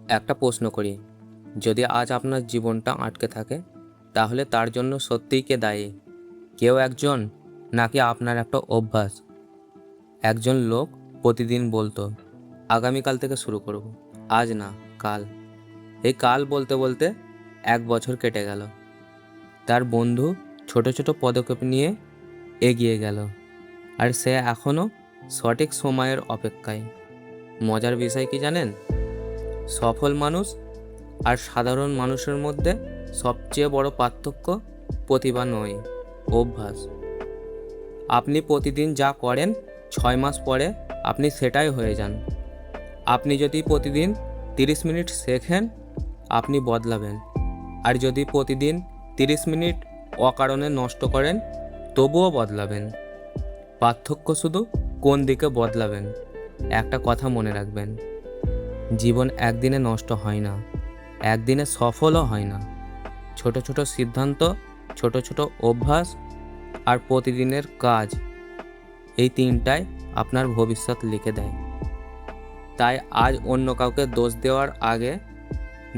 একটা প্রশ্ন করি, যদি আজ আপনার জীবনটা আটকে থাকে তাহলে তার জন্য সত্যিই কে দায়ী? কেউ একজন, নাকি আপনার একটা অভ্যাস? একজন লোক প্রতিদিন বলতো, আগামীকাল থেকে শুরু করব, আজ না, কাল। এই কাল বলতে বলতে 1 বছর কেটে গেল। তার বন্ধু ছোট ছোট পদক্ষেপ নিয়ে এগিয়ে গেল, আর সে এখনও সঠিক সময়ের অপেক্ষায়। মজার বিষয় কি জানেন? সফল মানুষ আর সাধারণ মানুষের মধ্যে সবচেয়ে বড় পার্থক্য প্রতিভা নয়, অভ্যাস। আপনি প্রতিদিন যা করেন 6 মাস পরে আপনি সেটাই হয়ে যান। আপনি যদি প্রতিদিন 30 মিনিট শেখেন, আপনি বদলাবেন। আর যদি প্রতিদিন 30 মিনিট অকারণে নষ্ট করেন, তবুও বদলাবেন। পার্থক্য শুধু কোন দিকে বদলাবেন। একটা কথা মনে রাখবেন, জীবন একদিনে নষ্ট হয় না, একদিনে সফলও হয় না। ছোট ছোট সিদ্ধান্ত, ছোট ছোট অভ্যাস আর প্রতিদিনের কাজ, এই তিনটাই আপনার ভবিষ্যৎ লিখে দেয়। তাই আজ অন্য কাউকে দোষ দেওয়ার আগে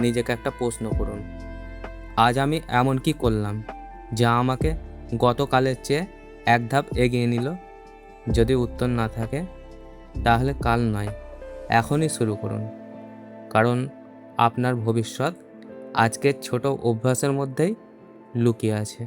নিজেকে একটা প্রশ্ন করুন, আজ আমি এমন কি করলাম যা আমাকে গতকালের চেয়ে এক ধাপ এগিয়ে নিল? যদি উত্তর না থাকে, তাহলে কাল নয়, এখনই শুরু করুন। কারণ আপনার ভবিষ্যৎ আজকের ছোট অভ্যাসের মধ্যেই লুকিয়ে আছে।